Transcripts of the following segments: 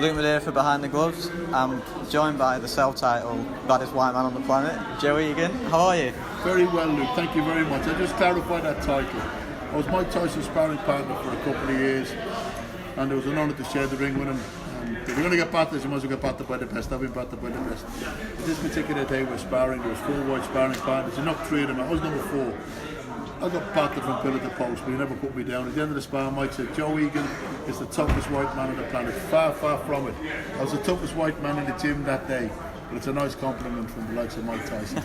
Luke Madeira for Behind the Gloves. I'm joined by the self-titled baddest white man on the planet, Joe Egan. How are you? Very well, Luke. Thank you very much. I just clarified that title. I was Mike Tyson's sparring partner for a couple of years, and it was an honour to share the ring with him. And if you're going to get battered, you must get battered by the best. I've been battered by the best. But this particular day we're sparring. There was 4 white sparring partners. There knocked 3 of them. I was number 4. I got battered from pillar to post, but he never put me down. At the end of the spar, Mike said, Joe Egan is the toughest white man on the planet. Far, far from it. I was the toughest white man in the gym that day. But it's a nice compliment from the likes of Mike Tyson.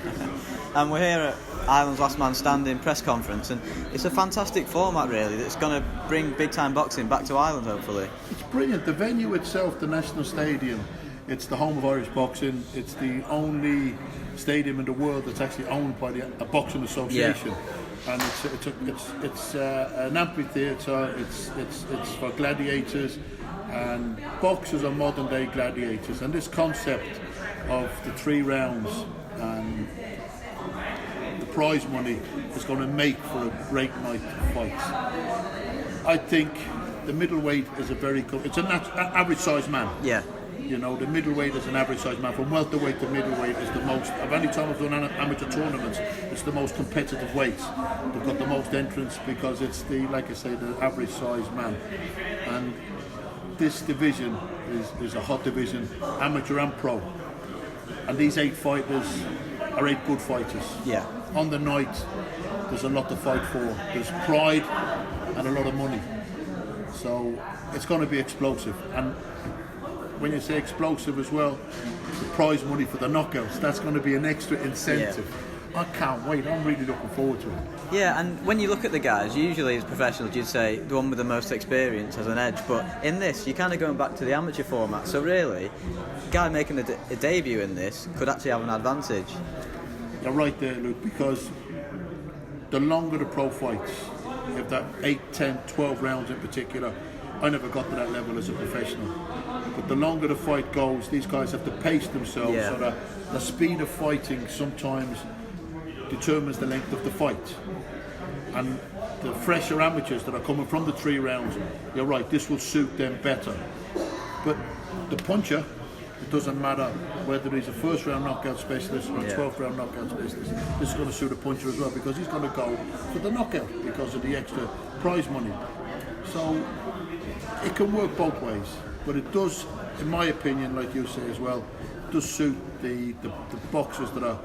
And we're here at Ireland's Last Man Standing press conference, and it's a fantastic format, really, that's going to bring big-time boxing back to Ireland, hopefully. It's brilliant. The venue itself, the National Stadium, it's the home of Irish boxing. It's the only stadium in the world that's actually owned by a boxing association. Yeah. And it's an amphitheatre. It's for gladiators, and boxers are modern day gladiators. And this concept of the 3 rounds and the prize money is going to make for a great night of fights. I think the middleweight is it's an average sized man. Yeah. You know, the middleweight is an average sized man. From welterweight to middleweight is the most, of any time I've done amateur tournaments, it's the most competitive weights. They've got the most entrants because it's like I say, the average sized man. And this division is a hot division, amateur and pro. And these 8 fighters are 8 good fighters. Yeah. On the night, there's a lot to fight for. There's pride and a lot of money. So it's going to be explosive. And when you say explosive as well, the prize money for the knockouts, that's going to be an extra incentive. Yeah. I can't wait. I'm really looking forward to it. Yeah, and when you look at the guys, usually as professionals you'd say the one with the most experience has an edge, but in this you're kind of going back to the amateur format, so really the guy making a debut in this could actually have an advantage. You're right there, Luke, because the longer the pro fights, if that 8, 10, 12 rounds in particular, I never got to that level as a professional. But the longer the fight goes, these guys have to pace themselves, so that the speed of fighting sometimes determines the length of the fight. And the fresher amateurs that are coming from the 3 rounds, you're right, this will suit them better. But the puncher, it doesn't matter whether he's a first round knockout specialist or a 12th round knockout specialist, this is going to suit a puncher as well, because he's going to go for the knockout because of the extra prize money. So it can work both ways, but it does, in my opinion, like you say as well, does suit the boxers that are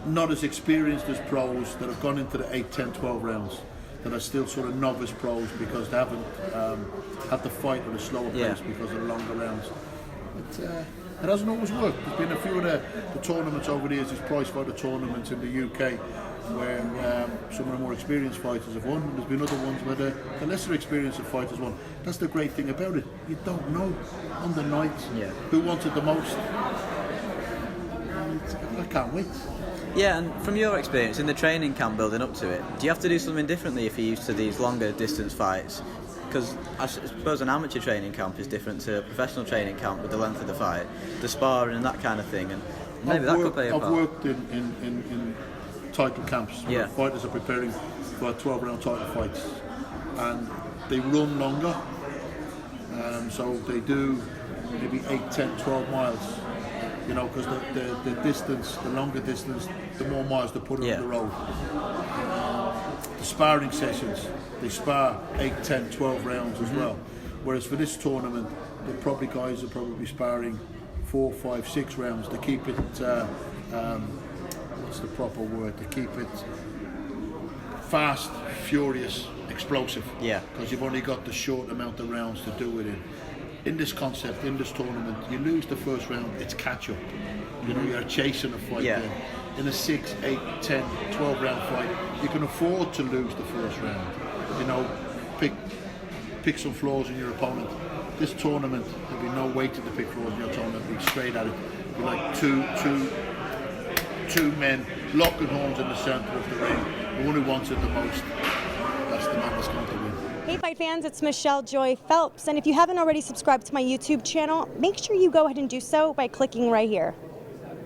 not as experienced as pros, that have gone into the 8, 10, 12 rounds, that are still sort of novice pros because they haven't had the fight at a slower pace because of the longer rounds. But it hasn't always worked. There's been a few of the tournaments over the years, these prize fighter tournaments in the UK, where some of the more experienced fighters have won, and there's been other ones where the lesser experienced fighters won. That's the great thing about it. You don't know on the night who wanted the most. I can't wait. Yeah, and from your experience in the training camp building up to it, do you have to do something differently if you're used to these longer distance fights? Because I suppose an amateur training camp is different to a professional training camp with the length of the fight, the sparring and that kind of thing, and maybe that could play a part. I've worked in title camps where fighters are preparing for 12-round title fights, and they run longer, so they do maybe 8, 10, 12 miles, you know, because the distance, the longer distance, the more miles they put on the road. The sparring sessions, they spar 8, 10, 12 rounds as well, whereas for this tournament the guys will probably be sparring 4, 5, 6 rounds to keep it what's the proper word, to keep it fast, furious, explosive. Yeah. Because you've only got the short amount of rounds to do it in. In this concept, in this tournament, you lose the first round, it's catch up. You know, you're chasing a fight then. In a 6, 8, 10, 12 round fight, you can afford to lose the first round. You know, pick some flaws in your opponent. This tournament, there'll be no waiting to pick flaws in your opponent, be straight at it. It'll be like two men locking horns in the centre of the ring. The one who wants it the most, that's the man that's going to win. Hey fight fans, it's Michelle Joy Phelps, and if you haven't already subscribed to my YouTube channel, make sure you go ahead and do so by clicking right here.